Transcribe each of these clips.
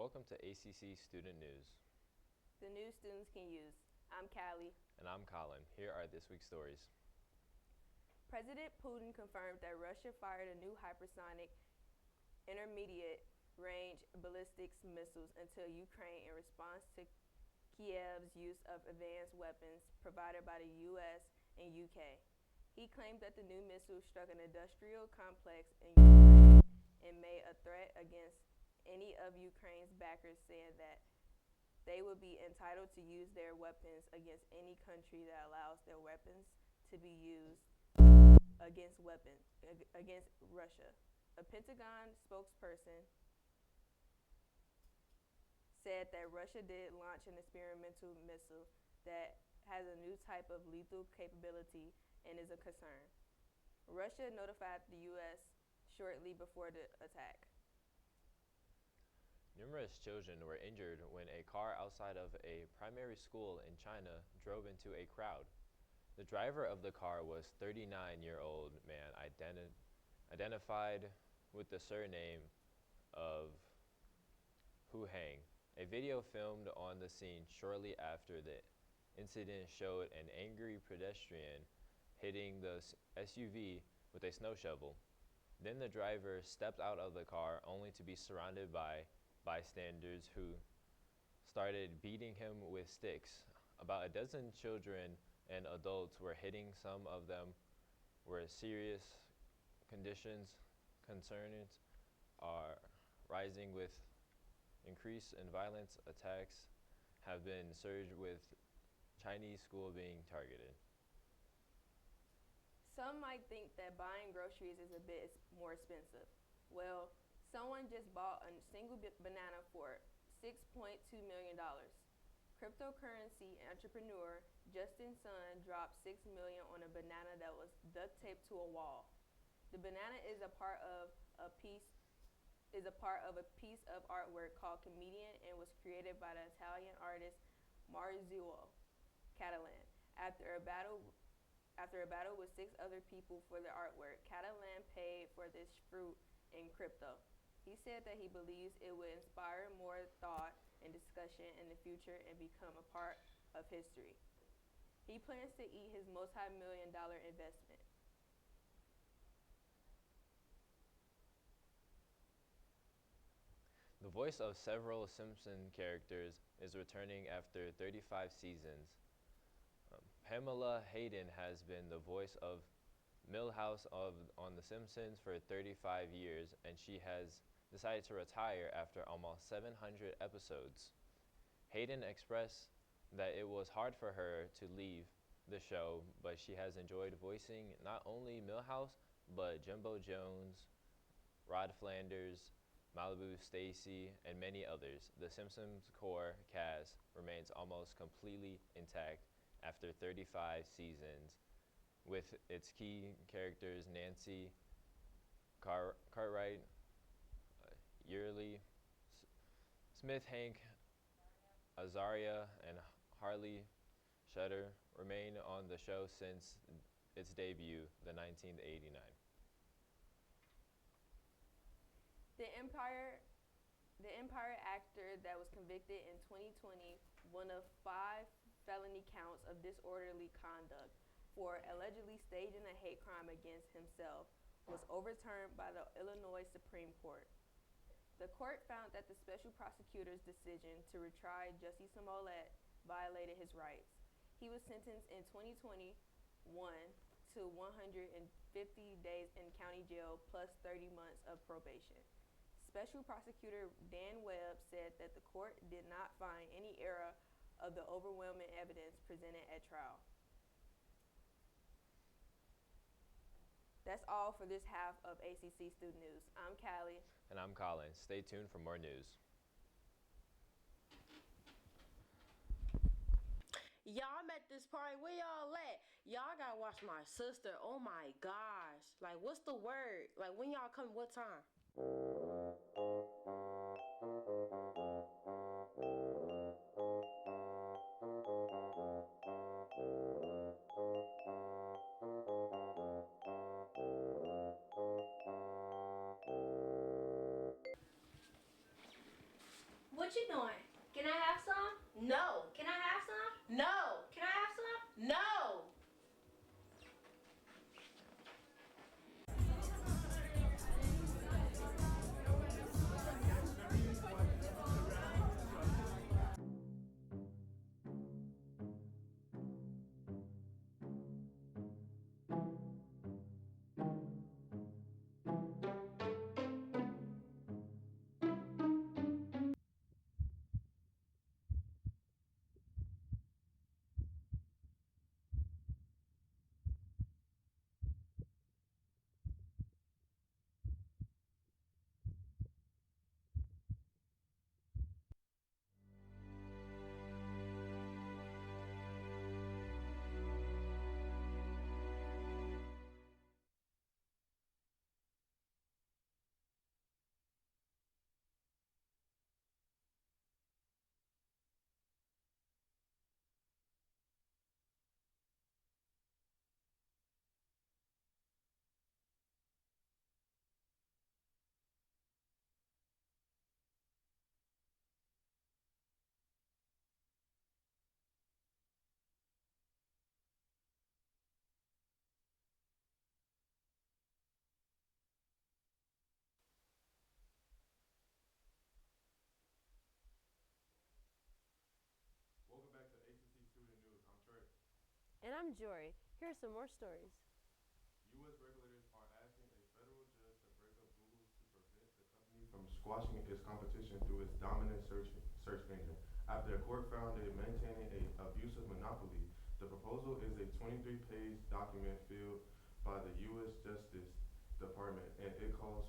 welcome to ACC Student News. The news students can use. I'm Callie. And I'm Colin. Here are this week's stories. President Putin confirmed that Russia fired a new hypersonic intermediate range ballistics missiles into Ukraine in response to Kiev's use of advanced weapons provided by the US and UK. He claimed that the new missile struck an industrial complex in Ukraine and made a threat against any of Ukraine's backers, saying that they would be entitled to use their weapons against any country that allows their weapons to be used against Russia. A Pentagon spokesperson said that Russia did launch an experimental missile that has a new type of lethal capability and is a concern. Russia notified the U.S. shortly before the attack. Numerous children were injured when a car outside of a primary school in China drove into a crowd. The driver of the car was 39-year-old man identified with the surname of Hu Hang. A video filmed on the scene shortly after the incident showed an angry pedestrian hitting the SUV with a snow shovel. Then the driver stepped out of the car only to be surrounded by bystanders who started beating him with sticks. About a dozen children and adults were hitting. Some of them were serious conditions. Concerns are rising with increase in violence. Attacks have been surged with Chinese school being targeted. Some might think that buying groceries is a bit more expensive. Well, someone just bought a single banana for $6.2 million. Cryptocurrency entrepreneur Justin Sun dropped $6 million on a banana that was duct taped to a wall. The banana is a part of a piece of artwork called Comedian and was created by the Italian artist Maurizio Catalan. After a battle with 6 other people for the artwork, Catalan paid for this fruit in crypto. He said that he believes it would inspire more thought and discussion in the future and become a part of history. He plans to eat his multi-million-dollar investment. The voice of several Simpson characters is returning after 35 seasons. Pamela Hayden has been the voice of Milhouse on The Simpsons for 35 years, and she has decided to retire after almost 700 episodes. Hayden expressed that it was hard for her to leave the show, but she has enjoyed voicing not only Milhouse, but Jimbo Jones, Rod Flanders, Malibu Stacy, and many others. The Simpsons core cast remains almost completely intact after 35 seasons, with its key characters Nancy Cartwright, Yearly, Smith, Hank, Azaria, and Harley Shutter remain on the show since its debut, in 1989. The Empire actor that was convicted in 2020 one of 5 felony counts of disorderly conduct for allegedly staging a hate crime against himself was overturned by the Illinois Supreme Court. The court found that the special prosecutor's decision to retry Jussie Smollett violated his rights. He was sentenced in 2021 to 150 days in county jail plus 30 months of probation. Special Prosecutor Dan Webb said that the court did not find any error of the overwhelming evidence presented at trial. That's all for this half of ACC Student News. I'm Callie. And I'm Colin. Stay tuned for more news. Y'all, I'm at this party. Where y'all at? Y'all gotta watch my sister. Oh my gosh. Like, what's the word? Like, when y'all come, what time? What What you doing? Can I have some? No. Can I have some? No. Can I have some? No. Welcome back to Acc Student News. I'm Trey. And I'm Jory. Here are some more stories. U.S. regulators are asking a federal judge to break up Google to prevent the company from squashing its competition through its dominant search engine. After a court found it maintaining an abusive monopoly, the proposal is a 23-page document filled by the U.S. Justice Department, and it calls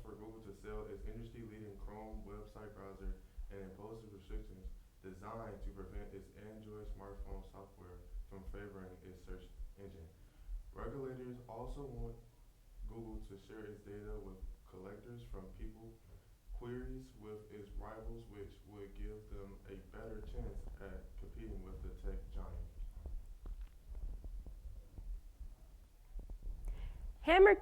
for Google to sell its industry-leading Chrome website browser and imposes restrictions designed to prevent its Android smartphone software from favoring its search engine. Regulators also want Google to share its data with collectors from people queries with its rivals, which would give them a better chance at competing with the tech giant. Hammond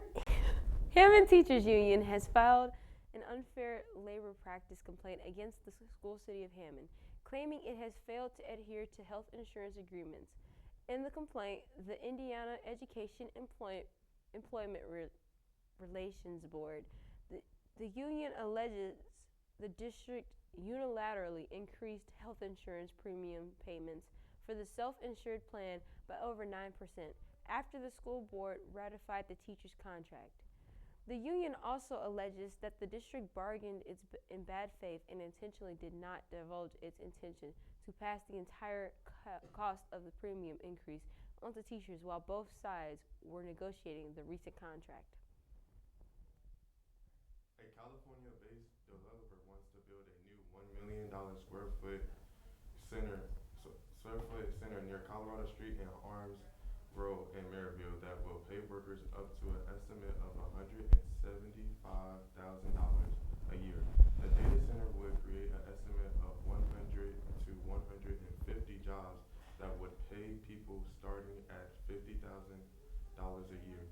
Teachers Union has filed an unfair labor practice complaint against the school city of Hammond, claiming it has failed to adhere to health insurance agreements. In the complaint, the Indiana Education Employment Relations Board, the union alleges the district unilaterally increased health insurance premium payments for the self-insured plan by over 9% after the school board ratified the teacher's contract. The union also alleges that the district bargained in bad faith and intentionally did not divulge its intention to pass the entire cost of the premium increase onto teachers while both sides were negotiating the recent contract. A California-based developer wants to build a new $1 million square foot center near Colorado Street and Arms Grove in Maryville that will pay workers up to an estimate of $175,000 a year. The data center would create an estimate of 100 to 150 jobs that would pay people starting at $50,000 a year.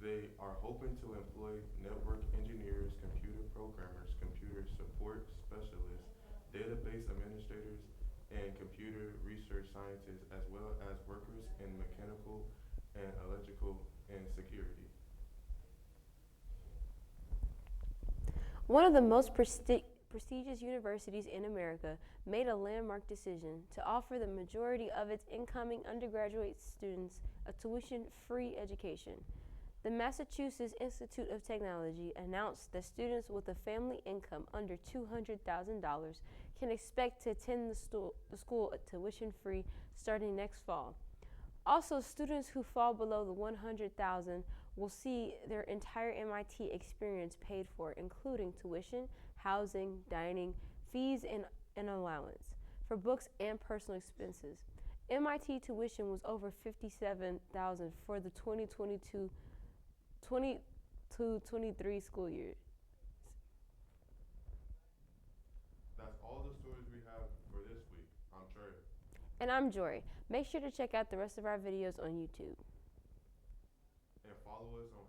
They are hoping to employ network engineers, computer programmers, computer support specialists, database administrators, and computer research scientists, as well as workers in mechanical and electrical and security. One of the most prestigious universities in America made a landmark decision to offer the majority of its incoming undergraduate students a tuition-free education. The Massachusetts Institute of Technology announced that students with a family income under $200,000 can expect to attend the school tuition-free starting next fall. Also, students who fall below the $100,000 will see their entire MIT experience paid for, including tuition, housing, dining, fees, and allowance for books and personal expenses. MIT tuition was over $57,000 for the 2022-23 school year. That's all the stories we have for this week. I'm Trey. And I'm Jory. Make sure to check out the rest of our videos on YouTube. And follow us on